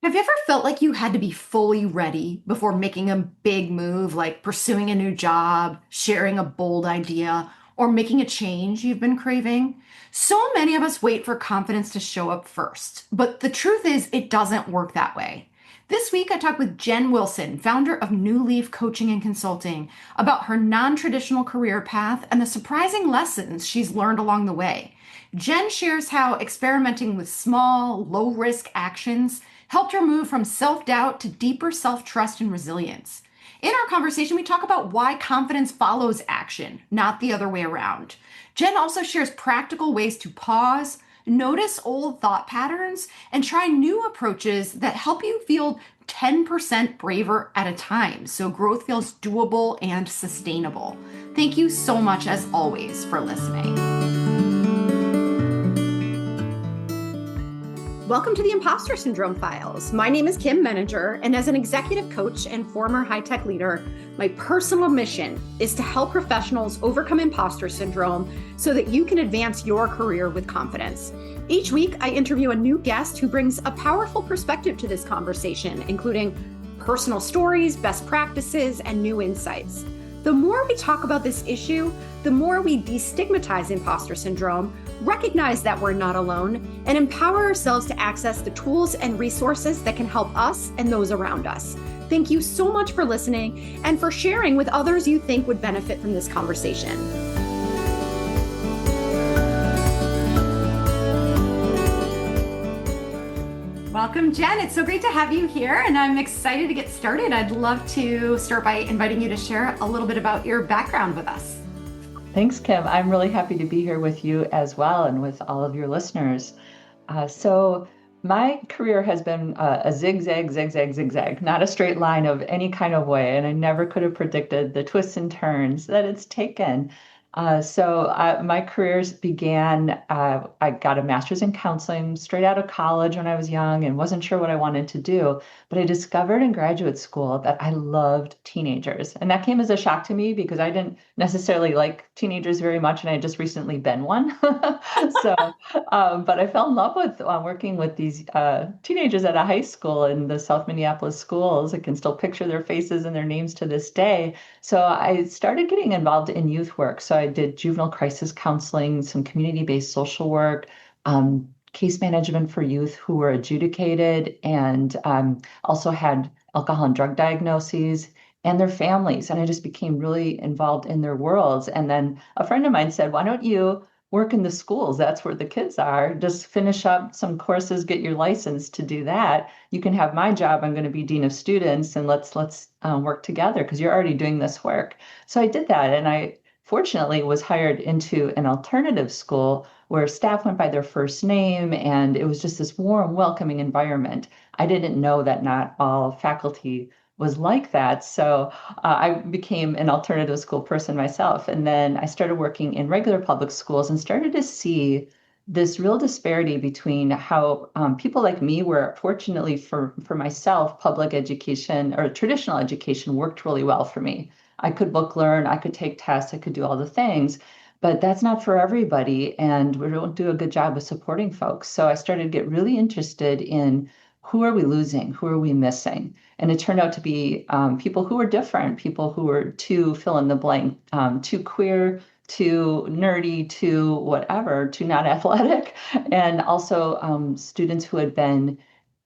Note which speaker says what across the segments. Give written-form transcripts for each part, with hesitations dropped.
Speaker 1: Have you ever felt like you had to be fully ready before making a big move, like pursuing a new job, sharing a bold idea, or making a change you've been craving? So many of us wait for confidence to show up first, but the truth is, it doesn't work that way. This week, I talked with Jen Wilson, founder of New Leaf Coaching and Consulting, about her non traditional career path and the surprising lessons she's learned along the way. Jen shares how experimenting with small, low risk actions helped her move from self doubt to deeper self trust and resilience. In our conversation, we talk about why confidence follows action, not the other way around. Jen also shares practical ways to pause, notice old thought patterns, and try new approaches that help you feel 10% braver at a time so growth feels doable and sustainable. Thank you so much, as always, for listening. Welcome to the Impostor Syndrome Files. My name is Kim Meninger, and as an executive coach and former high-tech leader, my personal mission is to help professionals overcome imposter syndrome so that you can advance your career with confidence. Each week, I interview a new guest who brings a powerful perspective to this conversation, including personal stories, best practices, and new insights. The more we talk about this issue, the more we destigmatize imposter syndrome, recognize that we're not alone, and empower ourselves to access the tools and resources that can help us and those around us. Thank you so much for listening and for sharing with others you think would benefit from this conversation. Welcome, Jen. It's so great to have you here, and I'm excited to get started. I'd love to start by inviting you to share a little bit about your background with us.
Speaker 2: Thanks, Kim. I'm really happy to be here with you as well and with all of your listeners. So my career has been a zigzag, zigzag, zigzag, not a straight line of any kind of way. And I never could have predicted the twists and turns that it's taken. My careers began, I got a master's in counseling straight out of college when I was young and wasn't sure what I wanted to do. But I discovered in graduate school that I loved teenagers. And that came as a shock to me because I didn't necessarily like teenagers very much. And I had just recently been one. So, but I fell in love with working with these teenagers at a high school in the South Minneapolis schools. I can still picture their faces and their names to this day. So I started getting involved in youth work. So I did juvenile crisis counseling, some community-based social work, case management for youth who were adjudicated and also had alcohol and drug diagnoses and their families. And I just became really involved in their worlds. And then a friend of mine said, why don't you work in the schools? That's where the kids are. Just finish up some courses, get your license to do that. You can have my job. I'm going to be dean of students, and let's work together because you're already doing this work. So I did that, and I fortunately was hired into an alternative school where staff went by their first name, and it was just this warm, welcoming environment. I didn't know that not all faculty was like that. So I became an alternative school person myself. And then I started working in regular public schools and started to see this real disparity between how people like me, where fortunately for myself, public education or traditional education worked really well for me. I could book learn, I could take tests, I could do all the things, but that's not for everybody. And we don't do a good job of supporting folks. So I started to get really interested in who are we losing? Who are we missing? And it turned out to be people who were different, people who were too fill in the blank, too queer, too nerdy, too whatever, too not athletic, and also students who had been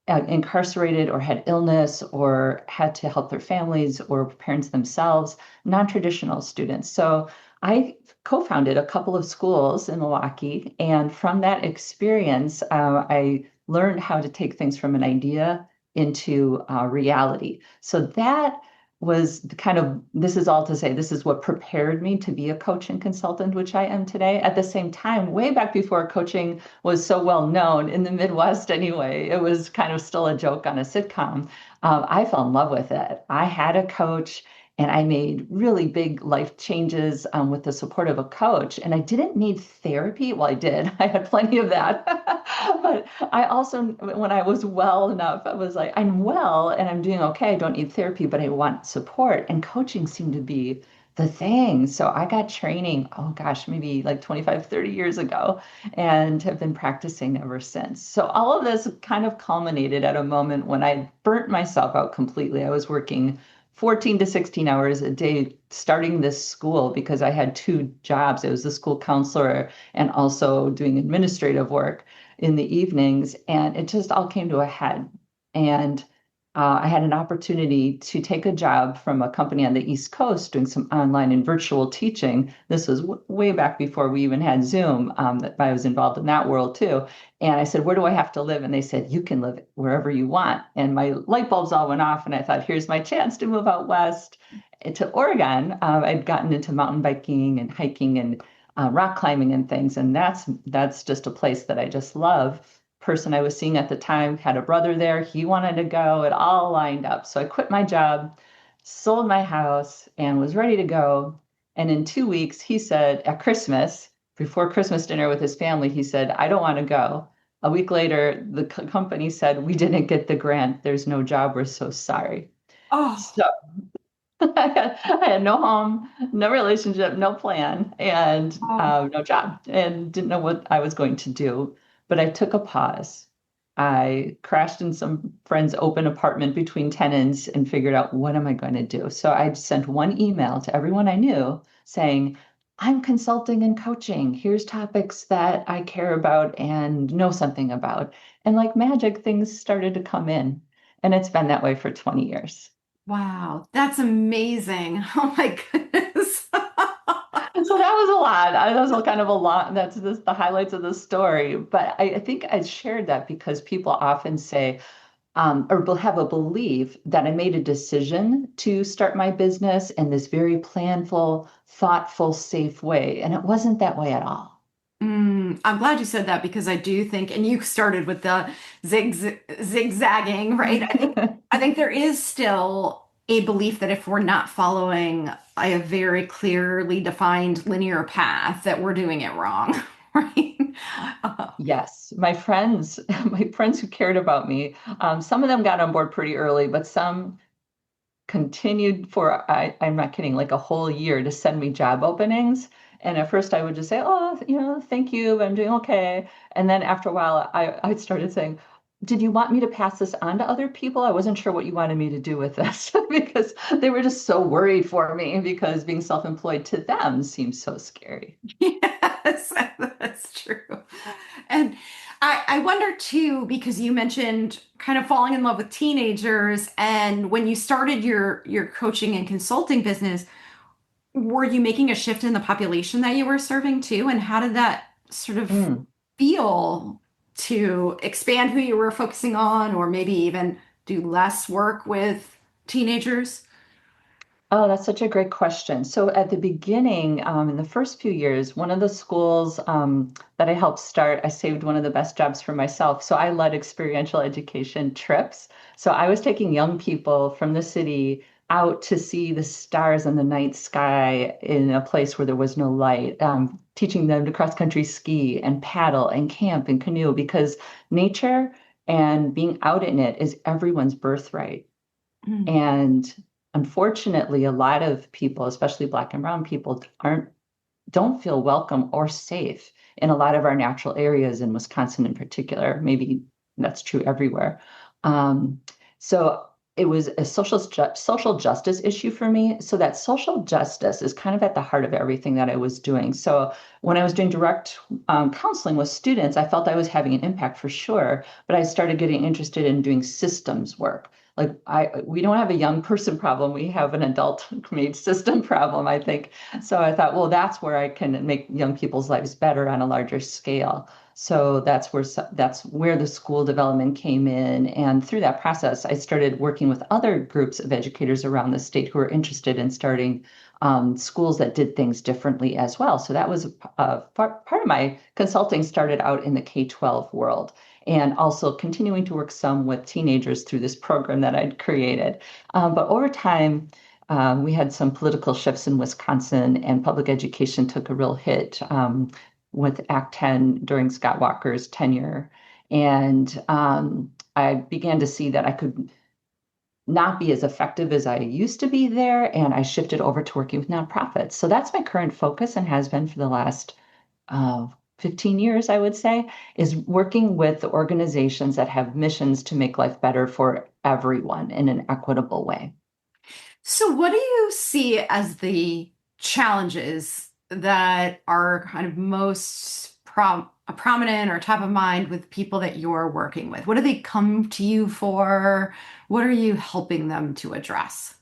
Speaker 2: incarcerated or had illness or had to help their families or parents themselves, non-traditional students. So I co-founded a couple of schools in Milwaukee, and from that experience, I learned how to take things from an idea into reality. So that was the kind of, this is all to say, this is what prepared me to be a coach and consultant, which I am today. At the same time, way back before coaching was so well known in the Midwest anyway, it was kind of still a joke on a sitcom. I fell in love with it. I had a coach and I made really big life changes with the support of a coach. And I didn't need therapy. Well, I did. I had plenty of that. But I also, when I was well enough, I was like, I'm well and I'm doing okay. I don't need therapy, but I want support. And coaching seemed to be the thing. So I got training, oh gosh, maybe like 25, 30 years ago, and have been practicing ever since. So all of this kind of culminated at a moment when I burnt myself out completely. I was working 14 to 16 hours a day starting this school because I had two jobs. I was the school counselor and also doing administrative work in the evenings. And it just all came to a head. And I had an opportunity to take a job from a company on the East Coast doing some online and virtual teaching. This was way back before we even had Zoom, that I was involved in that world too. And I said, where do I have to live? And they said, you can live wherever you want. And my light bulbs all went off. And I thought, here's my chance to move out west to Oregon. I'd gotten into mountain biking and hiking and rock climbing and things. And that's just a place that I just love. Person I was seeing at the time had a brother there. He wanted to go. It all lined up. So I quit my job, sold my house, and was ready to go. And in 2 weeks, he said at Christmas, before Christmas dinner with his family, he said, I don't want to go. A week later, the company said, we didn't get the grant. There's no job. We're so sorry.
Speaker 1: Oh,
Speaker 2: So I had no home, no relationship, no plan, and
Speaker 1: oh,
Speaker 2: no job, and didn't know what I was going to do. But I took a pause. I crashed in some friend's open apartment between tenants and figured out what am I going to do. So I sent one email to everyone I knew saying, I'm consulting and coaching. Here's topics that I care about and know something about. And like magic, things started to come in. And it's been that way for 20 years.
Speaker 1: wow. That's amazing. Oh my goodness.
Speaker 2: And so that was a lot. That was kind of a lot. That's the highlights of the story. But I think I shared that because people often say, or have a belief that I made a decision to start my business in this very planful, thoughtful, safe way. And it wasn't that way at all.
Speaker 1: I'm glad you said that because I do think, and you started with the zigzagging, right? I think there is still a belief that if we're not following a very clearly defined linear path, that we're doing it wrong, right? Uh,
Speaker 2: Yes, my friends, my friends who cared about me, some of them got on board pretty early, but some continued for I'm not kidding, like a whole year to send me job openings. And at first I would just say, oh, thank you, I'm doing okay. And then after a while, I started saying, did you want me to pass this on to other people? I wasn't sure what you wanted me to do with this because they were just so worried for me because being self-employed to them seems so scary.
Speaker 1: Yes, that's true. And I wonder too, because you mentioned kind of falling in love with teenagers, and when you started your coaching and consulting business, were you making a shift in the population that you were serving too? And how did that sort of
Speaker 2: Mm.
Speaker 1: feel to expand who you were focusing on, or maybe even do less work with teenagers?
Speaker 2: Oh, that's such a great question. So at the beginning, in the first few years, one of the schools that I helped start, I saved one of the best jobs for myself. So I led experiential education trips. So I was taking young people from the city out to see the stars in the night sky in a place where there was no light, teaching them to cross country ski and paddle and camp and canoe because nature and being out in it is everyone's birthright.
Speaker 1: Mm.
Speaker 2: And unfortunately, a lot of people, especially Black and Brown people, don't feel welcome or safe in a lot of our natural areas in Wisconsin in particular. Maybe that's true everywhere. Um, so it was a social justice issue for me. So that social justice is kind of at the heart of everything that I was doing. So when I was doing direct counseling with students, I felt I was having an impact for sure, but I started getting interested in doing systems work. Like we don't have a young person problem, we have an adult made system problem, I think. So I thought, well, that's where I can make young people's lives better on a larger scale. So that's where the school development came in. And through that process, I started working with other groups of educators around the state who were interested in starting schools that did things differently as well. So that was part of my consulting started out in the K-12 world and also continuing to work some with teenagers through this program that I'd created. But over time, we had some political shifts in Wisconsin, and public education took a real hit with Act 10 during Scott Walker's tenure. And I began to see that I could not be as effective as I used to be there. And I shifted over to working with nonprofits. So that's my current focus and has been for the last uh, 15 years, I would say, is working with organizations that have missions to make life better for everyone in an equitable way.
Speaker 1: So, what do you see as the challenges that are kind of most prominent or top of mind with people that you're working with? What do they come to you for? What are you helping them to address?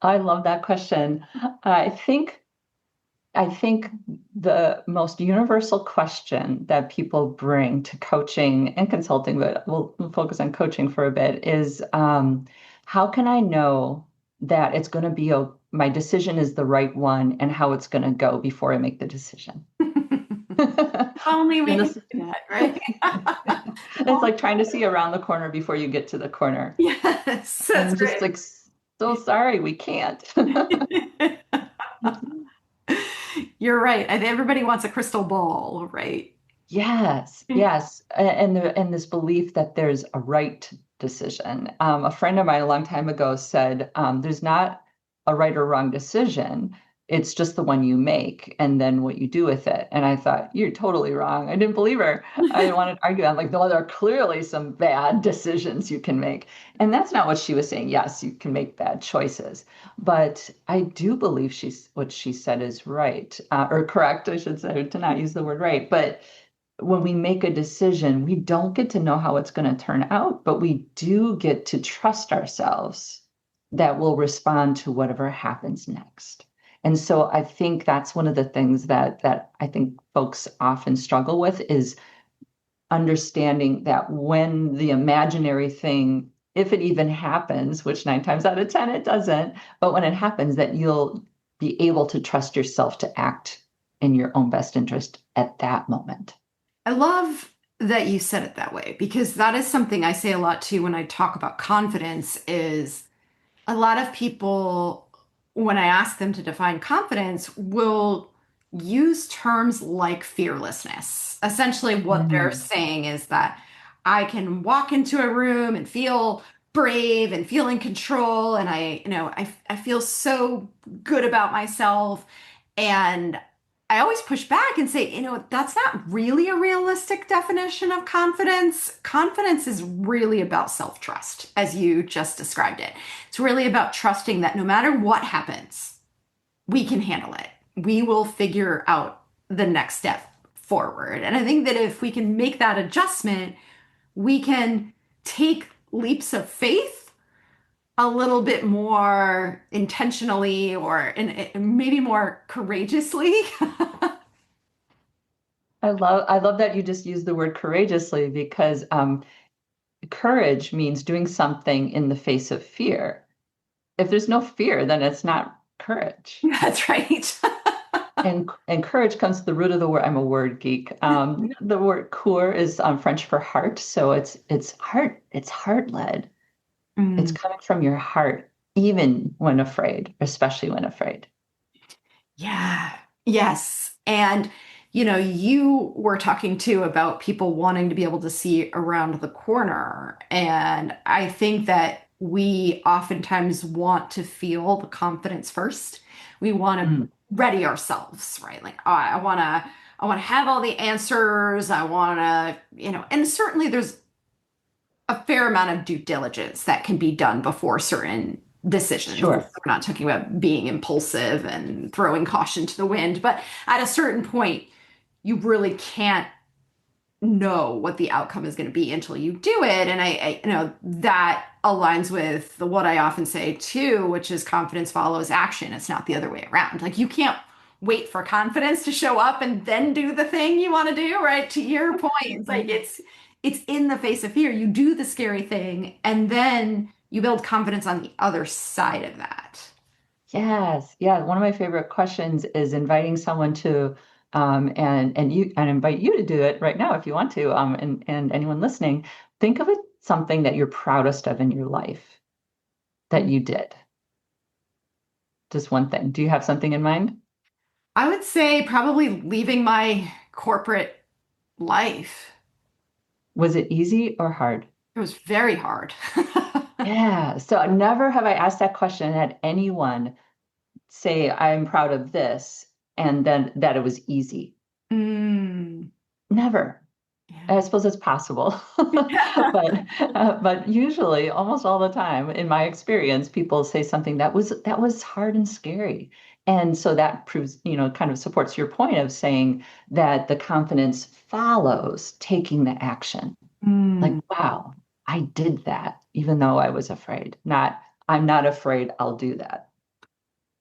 Speaker 2: I love that question. I think I think the most universal question that people bring to coaching and consulting, but we'll focus on coaching for a bit, is how can I know that it's going to be my decision is the right one and how it's going to go before I make the decision?
Speaker 1: Only we
Speaker 2: And
Speaker 1: can
Speaker 2: this,
Speaker 1: do that, right?
Speaker 2: it's like trying to see around the corner before you get to the corner.
Speaker 1: Yes,
Speaker 2: And
Speaker 1: that's
Speaker 2: I'm just
Speaker 1: great.
Speaker 2: like, so sorry, we can't.
Speaker 1: You're right. I think everybody wants a crystal ball, right?
Speaker 2: Yes, yes, and this belief that there's a right decision. A friend of mine a long time ago said, "There's not a right or wrong decision. It's just the one you make, and then what you do with it." And I thought, "You're totally wrong." I didn't believe her. I didn't want to argue. I'm like, "No, there are clearly some bad decisions you can make," and that's not what she was saying. Yes, you can make bad choices, but I do believe what she said is right, or correct, I should say, to not use the word right, but when we make a decision, we don't get to know how it's going to turn out, but we do get to trust ourselves that we'll respond to whatever happens next. And so I think that's one of the things that I think folks often struggle with is understanding that when the imaginary thing, if it even happens, which 9 times out of 10 it doesn't, but when it happens, that you'll be able to trust yourself to act in your own best interest at that moment.
Speaker 1: I love that you said it that way because that is something I say a lot too when I talk about confidence is a lot of people, when I ask them to define confidence, will use terms like fearlessness. Essentially, what they're
Speaker 2: Mm.
Speaker 1: saying is that I can walk into a room and feel brave and feel in control, and I feel so good about myself. And I always push back and say, that's not really a realistic definition of confidence. Confidence is really about self-trust, as you just described it. It's really about trusting that no matter what happens, we can handle it. We will figure out the next step forward. And I think that if we can make that adjustment, we can take leaps of faith a little bit more intentionally or maybe more courageously.
Speaker 2: I love that you just used the word courageously because courage means doing something in the face of fear. If there's no fear, then it's not courage.
Speaker 1: That's right.
Speaker 2: And courage comes to the root of the word. I'm a word geek. The word cour is French for heart, so it's heart led. It's
Speaker 1: Mm,
Speaker 2: coming from your heart, even when afraid, especially when afraid.
Speaker 1: yeah. Yes. And you were talking too about people wanting to be able to see around the corner. And I think that we oftentimes want to feel the confidence first. We want to
Speaker 2: Mm.
Speaker 1: ready ourselves, right? Like, oh, I want to have all the answers. I want to, and certainly there's a fair amount of due diligence that can be done before certain decisions. We're
Speaker 2: Sure.
Speaker 1: not talking about being impulsive and throwing caution to the wind, but at a certain point, you really can't know what the outcome is going to be until you do it. And that aligns with what I often say too, which is confidence follows action. It's not the other way around. Like you can't wait for confidence to show up and then do the thing you want to do, right? To your point, it's like it's in the face of fear. You do the scary thing and then you build confidence on the other side of that.
Speaker 2: Yes, yeah. One of my favorite questions is inviting someone to, and invite you to do it right now if you want to, and anyone listening, think of it something that you're proudest of in your life that you did. Just one thing. Do you have something in mind?
Speaker 1: I would say probably leaving my corporate life.
Speaker 2: Was it easy or hard?
Speaker 1: It was very hard.
Speaker 2: Yeah. So never have I asked that question and had anyone say, I'm proud of this, and then that it was easy.
Speaker 1: Mm,
Speaker 2: Never. I
Speaker 1: yeah.
Speaker 2: suppose it's possible, but usually, almost all the time, in my experience, people say something that was hard and scary, and so that proves, kind of supports your point of saying that the confidence follows taking the action. Like,
Speaker 1: Mm.
Speaker 2: wow, I did that, even though I was afraid. Not, I'm not afraid, I'll do that.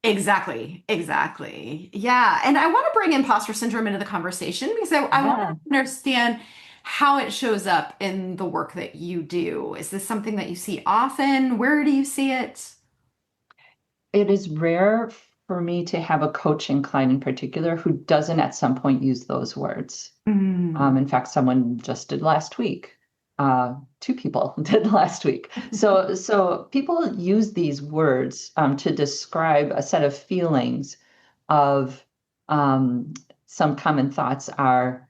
Speaker 1: Exactly, exactly. Yeah. And I want to bring imposter syndrome into the conversation because I want to
Speaker 2: Yeah.
Speaker 1: understand how it shows up in the work that you do. Is this something that you see often? Where do you see it?
Speaker 2: It is rare for me to have a coaching client in particular who doesn't at some point use those words.
Speaker 1: Mm.
Speaker 2: In fact, someone just did last week. Two people did last week. So people use these words to describe a set of feelings of um, some common thoughts are,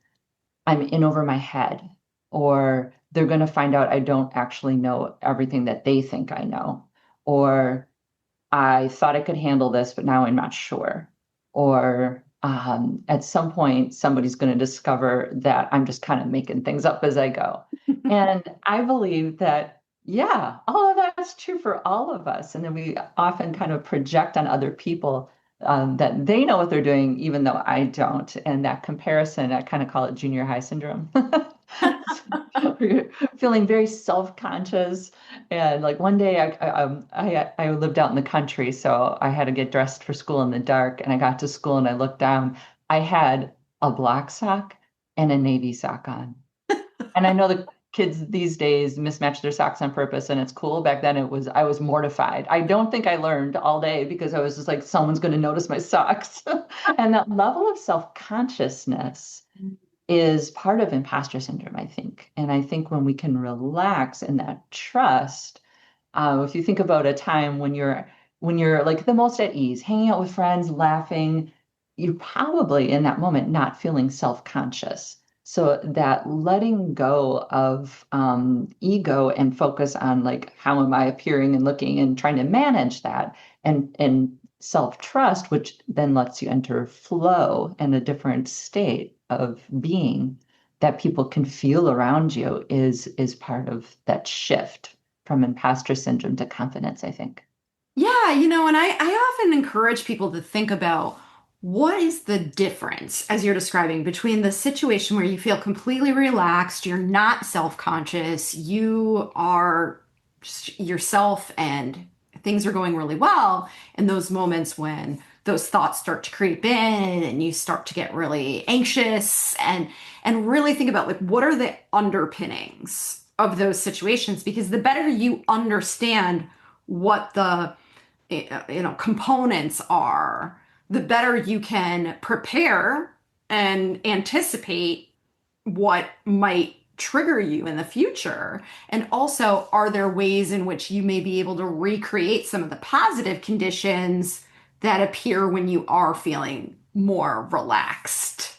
Speaker 2: I'm in over my head, or they're going to find out I don't actually know everything that they think I know, or I thought I could handle this, but now I'm not sure. Or at some point, somebody's going to discover that I'm just kind of making things up as I go. And I believe that, yeah, all of that's true for all of us. And then we often kind of project on other people that they know what they're doing, even though I don't. And that comparison, I kind of call it junior high syndrome. Feeling very self-conscious, and like one day I lived out in the country, so I had to get dressed for school in the dark, and I got to school and I looked down. I had a black sock and a navy sock on. And I know the kids these days mismatch their socks on purpose and it's cool. Back then I was mortified. I don't think I learned all day because I was just like, someone's going to notice my socks. And that level of self-consciousness is part of imposter syndrome, I think. And I think when we can relax in that trust, if you think about a time when you're like the most at ease, hanging out with friends, laughing, you're probably in that moment not feeling self-conscious. So that letting go of ego and focus on like how am I appearing and looking and trying to manage that and self-trust, which then lets you enter flow and a different state of being that people can feel around you is part of that shift from imposter syndrome to confidence, I think.
Speaker 1: Yeah, and I often encourage people to think about what is the difference, as you're describing, between the situation where you feel completely relaxed, you're not self-conscious, you are just yourself and things are going really well, and those moments when those thoughts start to creep in and you start to get really anxious and really think about like what are the underpinnings of those situations because the better you understand what the components are, the better you can prepare and anticipate what might trigger you in the future. And also, are there ways in which you may be able to recreate some of the positive conditions that appear when you are feeling more relaxed?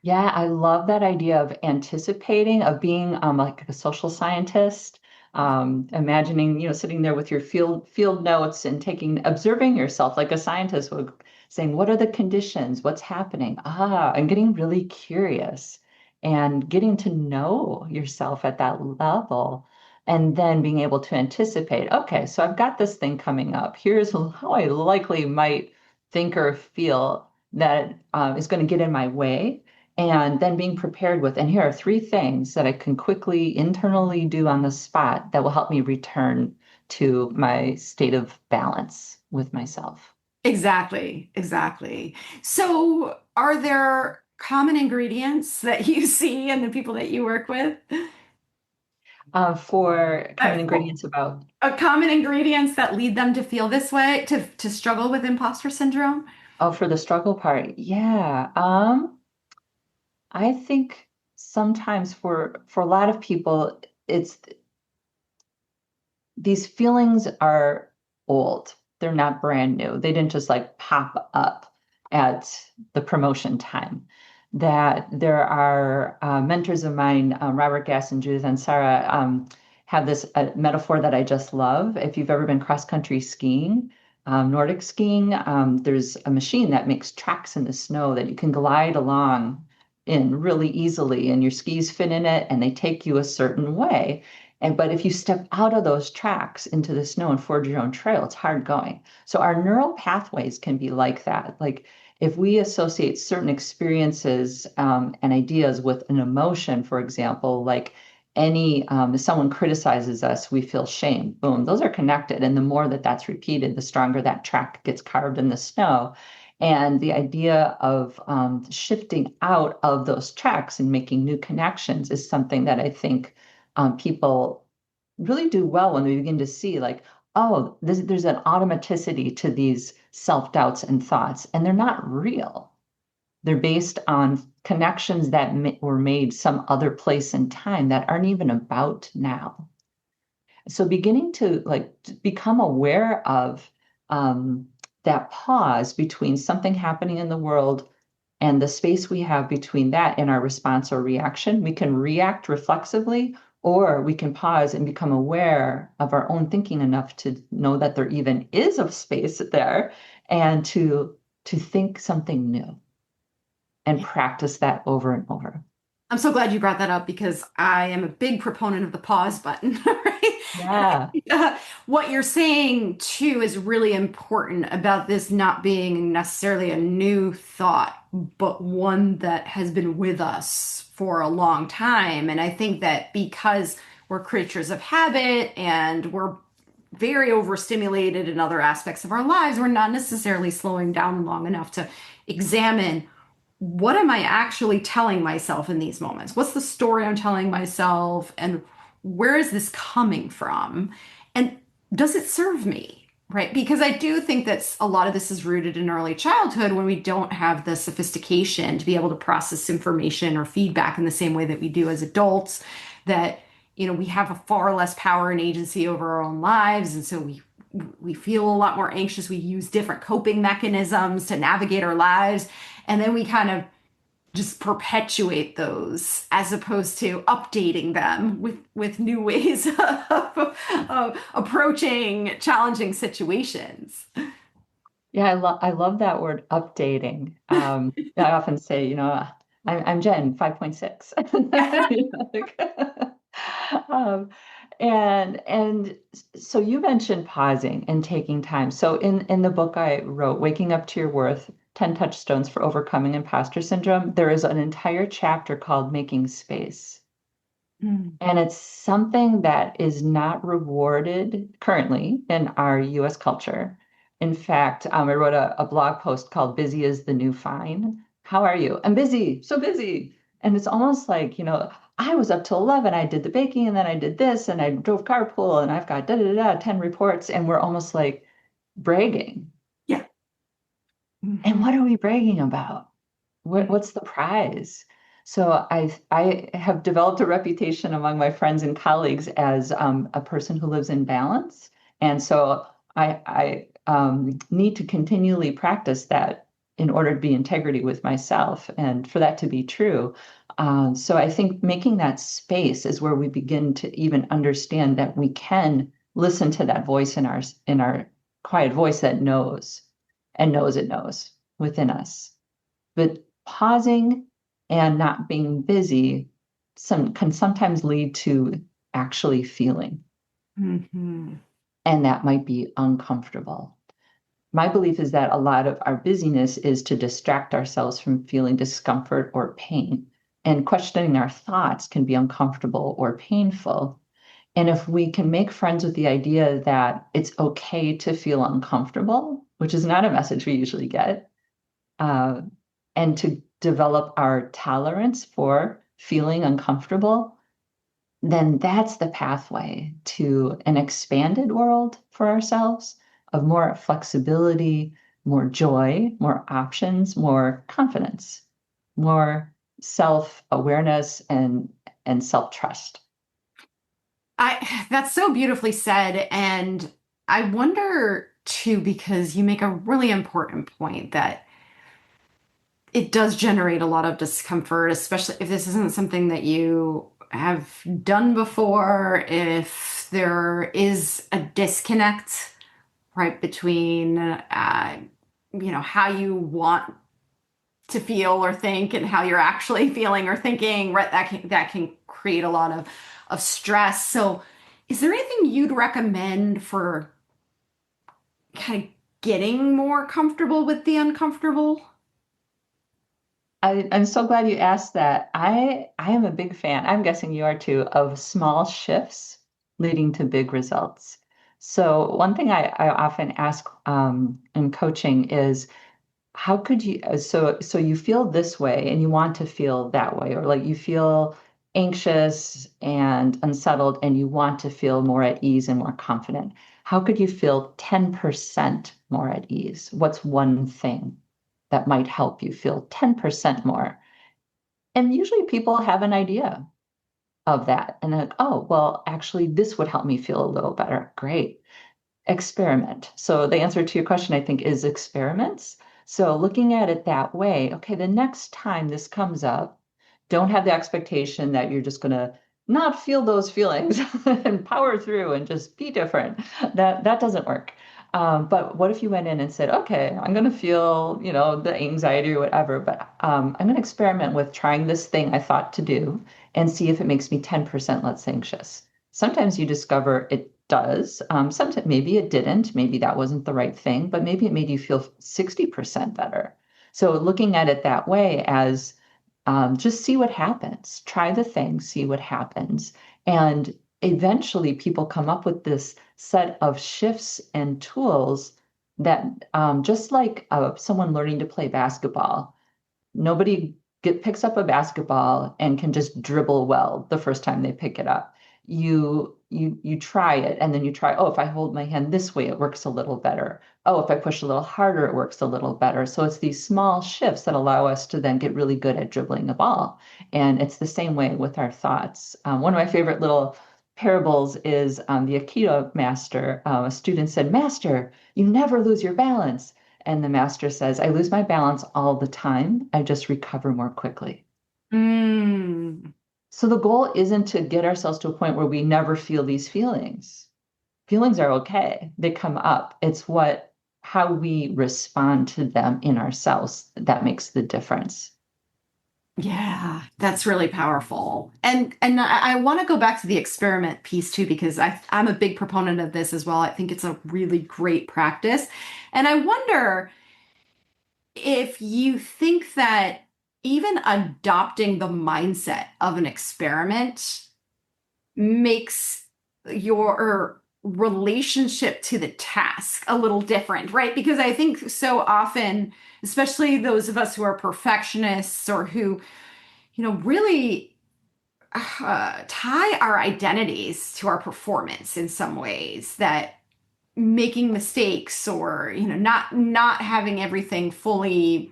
Speaker 2: Yeah, I love that idea of anticipating, of being like a social scientist, imagining, sitting there with your field notes and observing yourself like a scientist would, saying, what are the conditions? What's happening? And getting really curious and getting to know yourself at that level. And then being able to anticipate, okay, so I've got this thing coming up. Here's how I likely might think or feel that is going to get in my way, and then being prepared with, and here are three things that I can quickly internally do on the spot that will help me return to my state of balance with myself.
Speaker 1: Exactly, exactly. So, are there common ingredients that you see in the people that you work with?
Speaker 2: For
Speaker 1: Uh,
Speaker 2: common ingredients about,
Speaker 1: Common ingredients that lead them to feel this way, to struggle with imposter syndrome?
Speaker 2: oh, for the struggle part, yeah. I think sometimes for a lot of people, it's these feelings are old. They're not brand new. They didn't just like pop up at the promotion time. That there are mentors of mine, Robert Gass and Judith and Sarah, have this metaphor that I just love. If you've ever been cross-country skiing, Nordic skiing, there's a machine that makes tracks in the snow that you can glide along in really easily, and your skis fit in it and they take you a certain way. But if you step out of those tracks into the snow and forge your own trail, it's hard going. So our neural pathways can be like that. Like if we associate certain experiences and ideas with an emotion, for example, like if someone criticizes us, we feel shame. Boom, those are connected. And the more that that's repeated, the stronger that track gets carved in the snow. And the idea of shifting out of those tracks and making new connections is something that I think people really do well when they begin to see, like, oh, there's an automaticity to these self-doubts and thoughts, and they're not real. They're based on connections that were made some other place and time that aren't even about now. So beginning to become aware of that pause between something happening in the world and the space we have between that and our response or reaction, we can react reflexively, or we can pause and become aware of our own thinking enough to know that there even is a space there, and to think something new and practice that over and over.
Speaker 1: I'm so glad you brought that up because I am a big proponent of the pause button, right?
Speaker 2: Yeah.
Speaker 1: What you're saying too is really important about this not being necessarily a new thought, but one that has been with us for a long time. And I think that because we're creatures of habit and we're very overstimulated in other aspects of our lives, we're not necessarily slowing down long enough to examine what am I actually telling myself in these moments? What's the story I'm telling myself? And where is this coming from? And does it serve me? Right? Because I do think that a lot of this is rooted in early childhood when we don't have the sophistication to be able to process information or feedback in the same way that we do as adults, that, we have a far less power and agency over our own lives. And so we feel a lot more anxious. We use different coping mechanisms to navigate our lives. And then we kind of just perpetuate those as opposed to updating them with new ways of approaching challenging situations.
Speaker 2: Yeah, I love that word updating. I often say, I'm Jen 5.6. You know, um, and so you mentioned pausing and taking time. So in the book I wrote, Waking Up to Your Worth, 10 Touchstones for Overcoming Imposter Syndrome, there is an entire chapter called Making Space.
Speaker 1: Mm.
Speaker 2: And it's something that is not rewarded currently in our US culture. In fact, I wrote a blog post called Busy is the New Fine. How are you? I'm busy, so busy. And it's almost like, I was up till 11, I did the baking, and then I did this, and I drove carpool, and I've got 10 reports, and we're almost like bragging.
Speaker 1: Yeah.
Speaker 2: And
Speaker 1: Mhm.
Speaker 2: what are we bragging about? What's the prize? So I have developed a reputation among my friends and colleagues as a person who lives in balance, and so I need to continually practice that in order to be integrity with myself, and for that to be true. So I think making that space is where we begin to even understand that we can listen to that voice in our quiet voice that knows and knows it knows within us. But pausing and not being busy can sometimes lead to actually feeling,
Speaker 1: Mhm.
Speaker 2: and that might be uncomfortable. My belief is that a lot of our busyness is to distract ourselves from feeling discomfort or pain. And questioning our thoughts can be uncomfortable or painful. And if we can make friends with the idea that it's okay to feel uncomfortable, which is not a message we usually get, uh, and to develop our tolerance for feeling uncomfortable, then that's the pathway to an expanded world for ourselves of more flexibility, more joy, more options, more confidence, more self-awareness and self-trust.
Speaker 1: That's so beautifully said. And I wonder too, because you make a really important point that it does generate a lot of discomfort, especially if this isn't something that you have done before, if there is a disconnect, right, between how you want to feel or think and how you're actually feeling or thinking, right? That can create a lot of stress. So, is there anything you'd recommend for kind of getting more comfortable with the uncomfortable?
Speaker 2: I'm so glad you asked that. I am a big fan, I'm guessing you are too, of small shifts leading to big results. So one thing I often ask in coaching is how could you so you feel this way and you want to feel that way, or like you feel anxious and unsettled and you want to feel more at ease and more confident. How could you feel 10% more at ease? What's one thing that might help you feel 10% more? And usually people have an idea of that. And then, oh, well, actually, this would help me feel a little better. Great. Experiment. So the answer to your question, I think, is experiments. So looking at it that way, okay, the next time this comes up, don't have the expectation that you're just going to not feel those feelings and power through and just be different. That doesn't work. But what if you went in and said, okay, I'm going to feel, the anxiety or whatever, but I'm going to experiment with trying this thing I thought to do and see if it makes me 10% less anxious. Sometimes you discover it does. Sometimes maybe it didn't. Maybe that wasn't the right thing, but maybe it made you feel 60% better. So looking at it that way as just see what happens, try the thing, see what happens. And eventually people come up with this set of shifts and tools that just like someone learning to play basketball, nobody picks up a basketball and can just dribble well the first time they pick it up. You try it and then you try, oh, if I hold my hand this way, it works a little better. Oh, if I push a little harder, it works a little better. So it's these small shifts that allow us to then get really good at dribbling a ball. And it's the same way with our thoughts. One of my favorite little parables is the Aikido master. A student said, Master, you never lose your balance. And the master says, I lose my balance all the time. I just recover more quickly.
Speaker 1: Mm.
Speaker 2: So the goal isn't to get ourselves to a point where we never feel these feelings. Feelings are okay. They come up. It's how we respond to them in ourselves that makes the difference.
Speaker 1: Yeah, that's really powerful. And I want to go back to the experiment piece too, because I'm a big proponent of this as well. I think it's a really great practice. And I wonder if you think that even adopting the mindset of an experiment makes your relationship to the task a little different, right? Because I think so often, especially those of us who are perfectionists or who, really tie our identities to our performance in some ways, that making mistakes or not having everything fully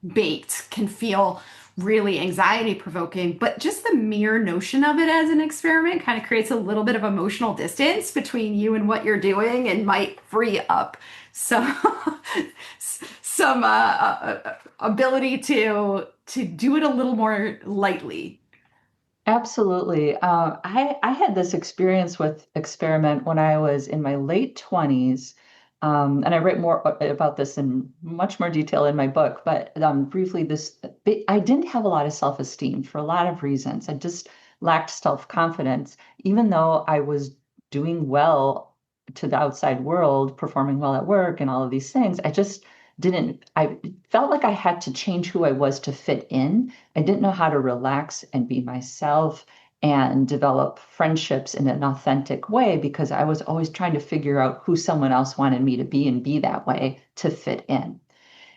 Speaker 1: baked can feel really anxiety provoking, but just the mere notion of it as an experiment kind of creates a little bit of emotional distance between you and what you're doing and might free up some ability to do it a little more lightly.
Speaker 2: Absolutely. I had this experience with experiment when I was in my late 20s. And I write more about this in much more detail in my book. But briefly, I didn't have a lot of self-esteem for a lot of reasons. I just lacked self-confidence, even though I was doing well to the outside world, performing well at work and all of these things. I felt like I had to change who I was to fit in. I didn't know how to relax and be myself and develop friendships in an authentic way because I was always trying to figure out who someone else wanted me to be and be that way to fit in.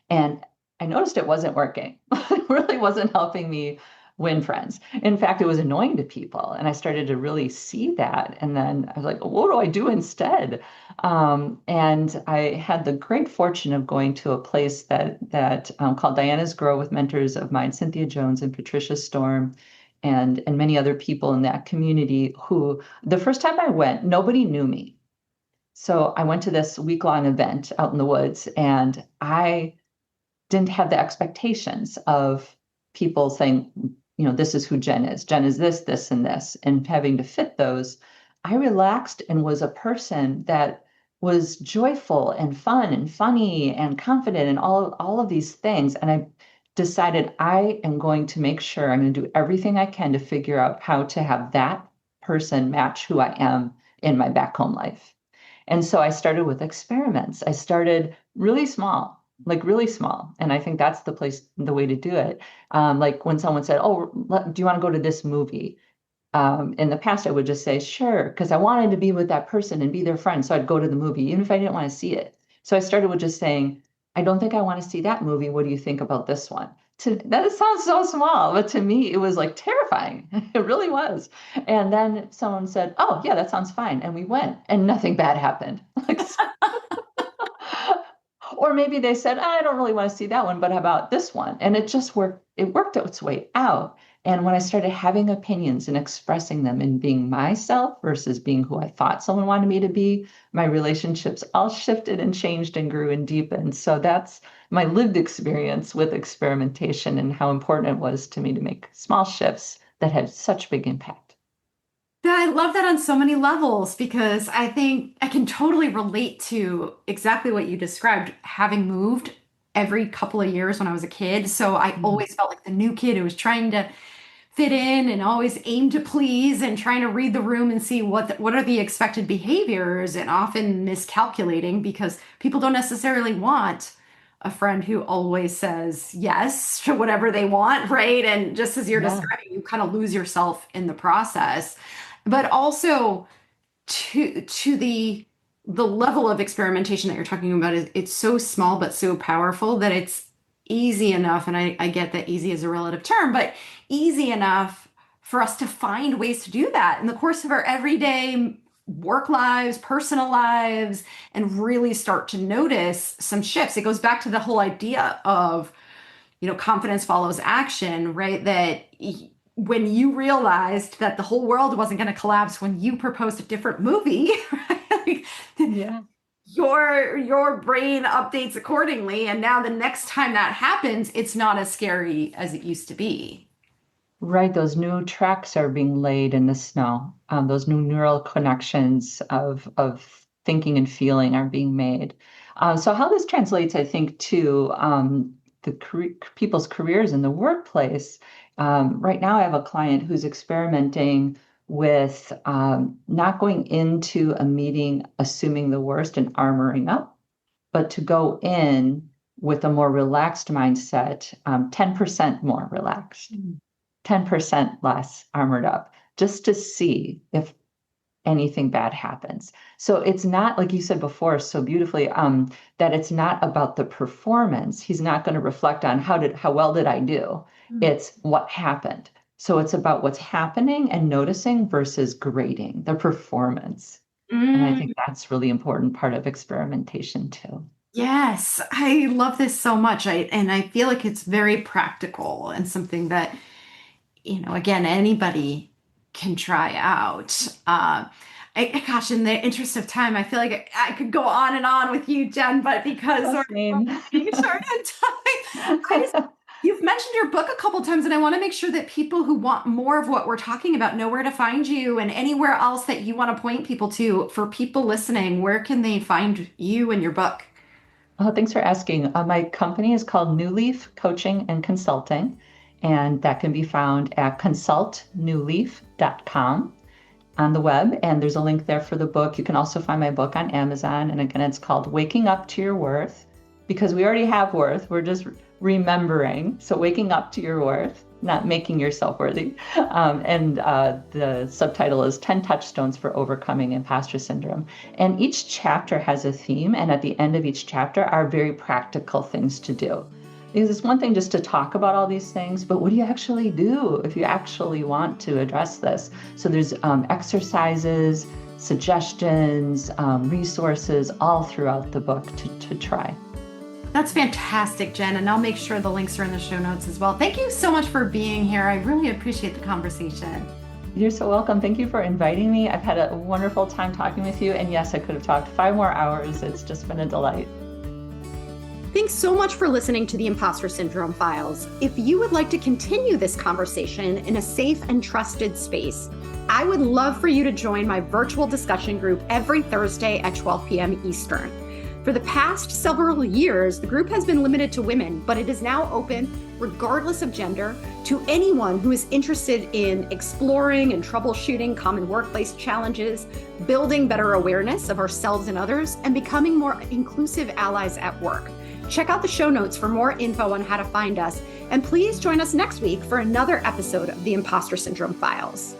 Speaker 2: And I noticed it wasn't working. It really wasn't helping me win friends. In fact, it was annoying to people. And I started to really see that. And then I was like, what do I do instead? And I had the great fortune of going to a place that called Diana's Grow with mentors of mine, Cynthia Jones and Patricia Storm, and many other people in that community who the first time I went, nobody knew me. So I went to this week-long event out in the woods, and I didn't have the expectations of people saying, this is who Jen is. Jen is this, this, and this, and having to fit those, I relaxed and was a person that was joyful and fun and funny and confident and all of these things. And I decided I am going to make sure I'm going to do everything I can to figure out how to have that person match who I am in my back home life. And so I started with experiments. I started really small, like really small. And I think that's the way to do it. Like when someone said, "Oh, do you want to go to this movie?" In the past, I would just say, sure, because I wanted to be with that person and be their friend. So I'd go to the movie, even if I didn't want to see it. So I started with just saying, I don't think I want to see that movie. What do you think about this one? That sounds so small, but to me, it was like terrifying. It really was. And then someone said, oh, yeah, that sounds fine. And we went, and nothing bad happened. Or maybe they said, I don't really want to see that one, but how about this one? And it just worked. It worked its way out. And when I started having opinions and expressing them and being myself versus being who I thought someone wanted me to be, my relationships all shifted and changed and grew and deepened. So that's my lived experience with experimentation and how important it was to me to make small shifts that had such big impact.
Speaker 1: I love that on so many levels because I think I can totally relate to exactly what you described, having moved every couple of years when I was a kid. So I always felt like the new kid who was trying to fit in and always aim to please and trying to read the room and see what are the expected behaviors and often miscalculating because people don't necessarily want a friend who always says yes to whatever they want, right? And just as you're
Speaker 2: Yeah.
Speaker 1: describing, you kind of lose yourself in the process. But also to the level of experimentation that you're talking about is it's so small but so powerful that it's easy enough, and I get that easy is a relative term, but easy enough for us to find ways to do that in the course of our everyday work lives, personal lives, and really start to notice some shifts. It goes back to the whole idea of, confidence follows action, right? That when you realized that the whole world wasn't going to collapse when you proposed a different movie, right?
Speaker 2: Yeah.
Speaker 1: Your brain updates accordingly, and now the next time that happens, it's not as scary as it used to be.
Speaker 2: Right, those new tracks are being laid in the snow. Those new neural connections of thinking and feeling are being made. So how this translates, I think, to people's careers in the workplace. Right now, I have a client who's experimenting with not going into a meeting assuming the worst and armoring up, but to go in with a more relaxed mindset, 10% more relaxed. 10% less armored up, just to see if anything bad happens. So it's not, like you said before so beautifully, that it's not about the performance. He's not going to reflect on how well did I do? It's what happened. So it's about what's happening and noticing versus grading the performance. And I
Speaker 1: Mm,
Speaker 2: think that's really important part of experimentation too.
Speaker 1: yes, I love this so much. And I feel like it's very practical and something that, again, anybody can try out. Gosh, in the interest of time, I feel like I could go on and on with you, Jen, but because
Speaker 2: Oh,
Speaker 1: we're
Speaker 2: same.
Speaker 1: being short on time, you've mentioned your book a couple times, and I want to make sure that people who want more of what we're talking about know where to find you and anywhere else that you want to point people to. For people listening, where can they find you and your book?
Speaker 2: Oh, thanks for asking. My company is called New Leaf Coaching and Consulting, and that can be found at consultnewleaf.com on the web. And there's a link there for the book. You can also find my book on Amazon. And again, it's called Waking Up to Your Worth, because we already have worth. We're just remembering. So waking up to your worth, not making yourself worthy. And the subtitle is 10 Touchstones for Overcoming Impostor Syndrome. And each chapter has a theme. And at the end of each chapter are very practical things to do. Because it's one thing just to talk about all these things, but what do you actually do if you actually want to address this? So there's exercises, suggestions, resources all throughout the book to try.
Speaker 1: That's fantastic, Jen, and I'll make sure the links are in the show notes as well. Thank you so much for being here. I really appreciate the conversation.
Speaker 2: You're so welcome. Thank you for inviting me. I've had a wonderful time talking with you. And yes, I could have talked 5 more hours. It's just been a delight.
Speaker 3: Thanks so much for listening to the Impostor Syndrome Files. If you would like to continue this conversation in a safe and trusted space, I would love for you to join my virtual discussion group every Thursday at 12 p.m. Eastern. For the past several years, the group has been limited to women, but it is now open, regardless of gender, to anyone who is interested in exploring and troubleshooting common workplace challenges, building better awareness of ourselves and others, and becoming more inclusive allies at work. Check out the show notes for more info on how to find us, and please join us next week for another episode of the Impostor Syndrome Files.